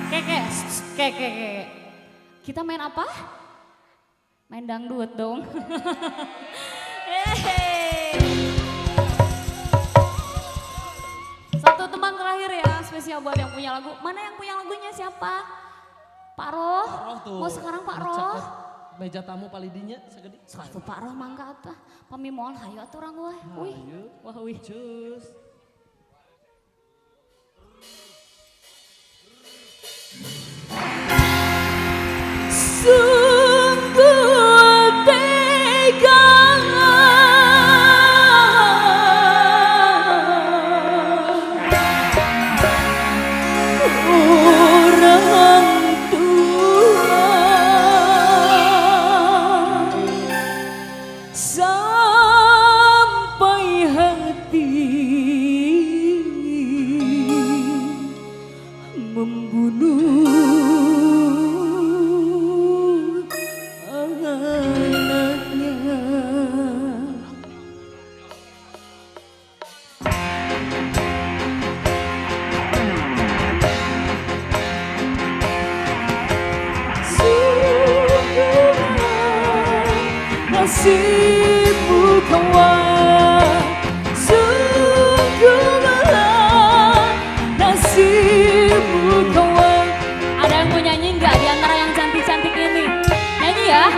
Keke, keke. Kita main apa? Main dangdut dong. Yeay. Satu teman terakhir ya, spesial buat yang punya lagu. Mana yang punya lagunya siapa? Pak Roh. Mau sekarang Pak Roh. Meja tamu palidinya segede. Suatu Pak Roh mangga apa? Pamimol hayu atuh urang we. Wih. Wah wih. Cus. Sungguh tega orang tua sampai hati membunuh anaknya. Sungguh nasibmu kawan, sungguh malah nasibmu kawan. Ada yang mau nyanyi nggak di antara yang cantik-cantik ini? Nyanyi ya.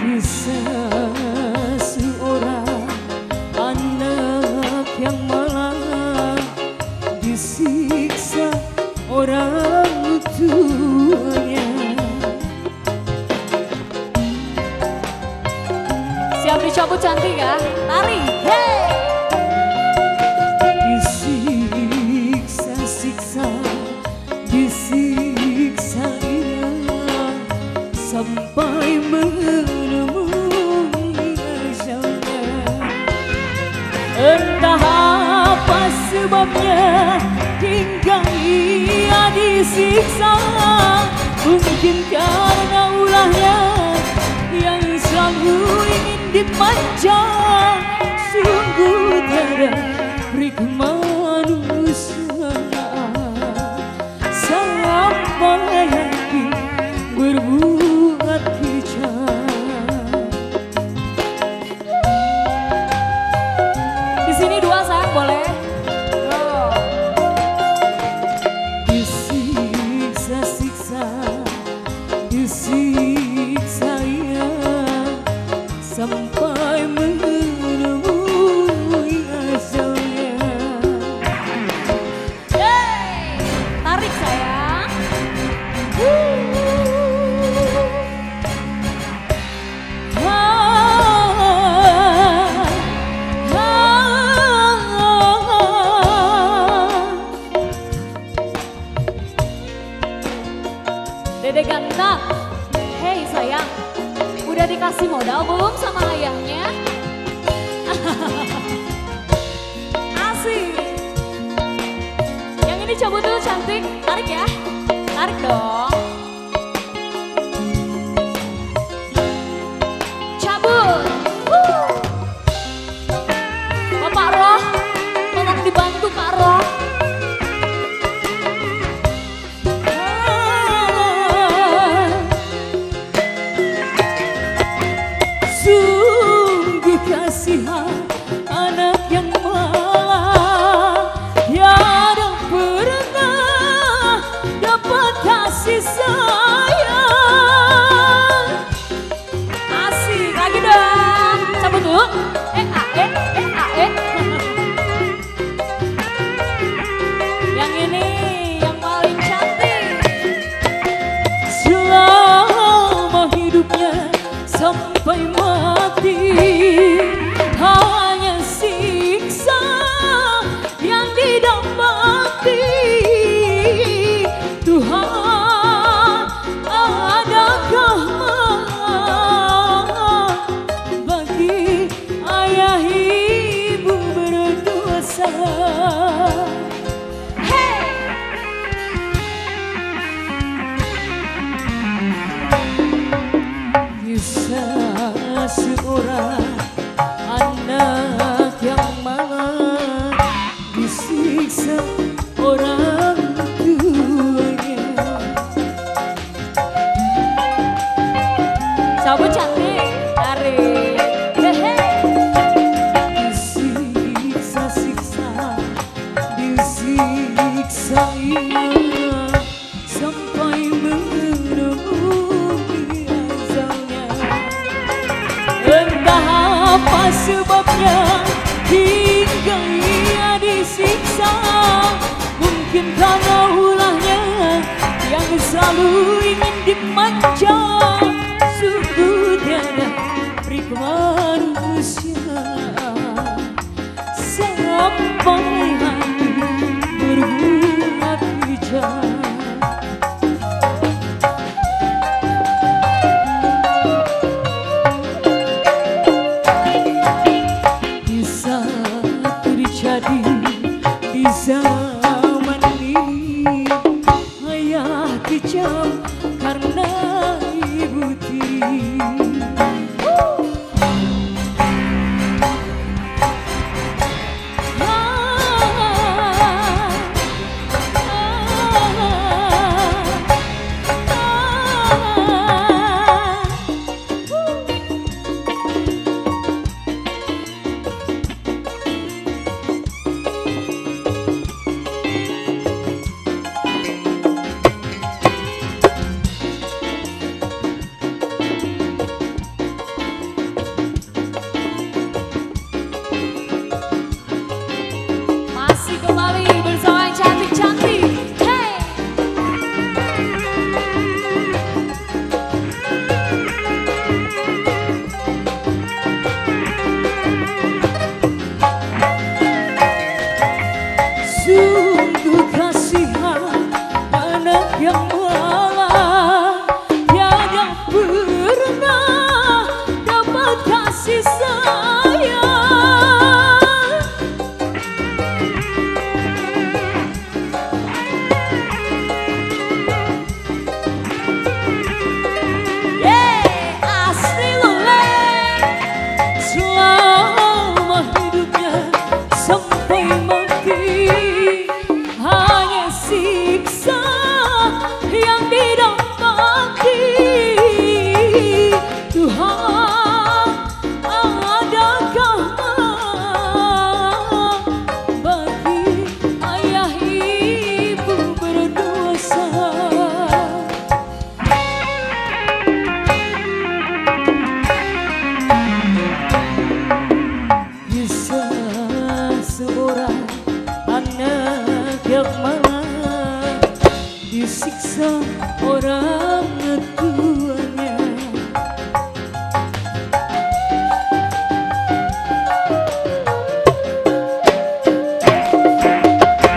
Kisah seorang anak yang malang disiksa orang tuanya. Siap dicabut cantik ya? Lari, hey! Disiksa-siksa, disiksa ia sampai menemui ajalnya. Entah apa sebabnya hingga ia disiksa, mungkin karena ulahnya yang selalu ingin dimanja. Sungguh tiada perik manusia sampai hati berbuat kejam. Di sini dua sayang boleh? Disiksa-siksa, disiksa ia sampai menemui ajalnya. Yeay, tarik sayang. Dede ganteng, hei sayang, udah dikasih modal belum sama ayahnya? Asik. Yang ini cabut dulu cantik, tarik ya, tarik dong. Cabut. Bapak Roh, tolong dibantu Pak Roh. Sungguh kasihan anak yang malang, tiada pernah dapat kasih sayang. Asik, lagi dong. Cabut dulu. Yang ini yang paling cantik. Selama hidupnya sampai mati, hanya siksa yang didapati. Tuhan, adakah maaf bagi ayah ibu berdosa? Hey! Kisah seorang Apa sebabnya hingga ia disiksa? Mungkin karena ulahnya yang selalu ingin dimanja. Sungguh tiada peri manusia sampai hati berbuat bijak. Bisa terjadi di zaman ini, ayah kejam karena ibu tiri. Masih kembali bersama yang cantik-cantik. Hey. Sungguh kasihan anak yang malang, tiada pernah dapat kasih sayang. Asli luleng. Selama hidupnya sampai mati, hanya siksa yang didapati. Tuhan, adakah bagi ayah ibu berdosa? Bisa seorang anak yang malang disiksa orang tuanya.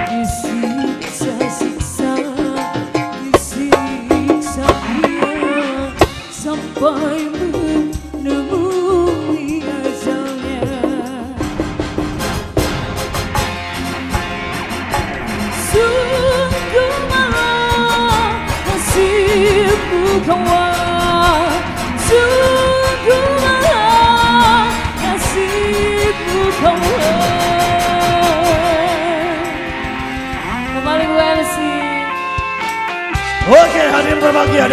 Disiksa-siksa, disiksa dia sampai menemui ajalnya. Sungguh malang nasibku kawan, sungguh malang nasibku kawan. Kembali Bu MC. Oke, hadirin berbahagia.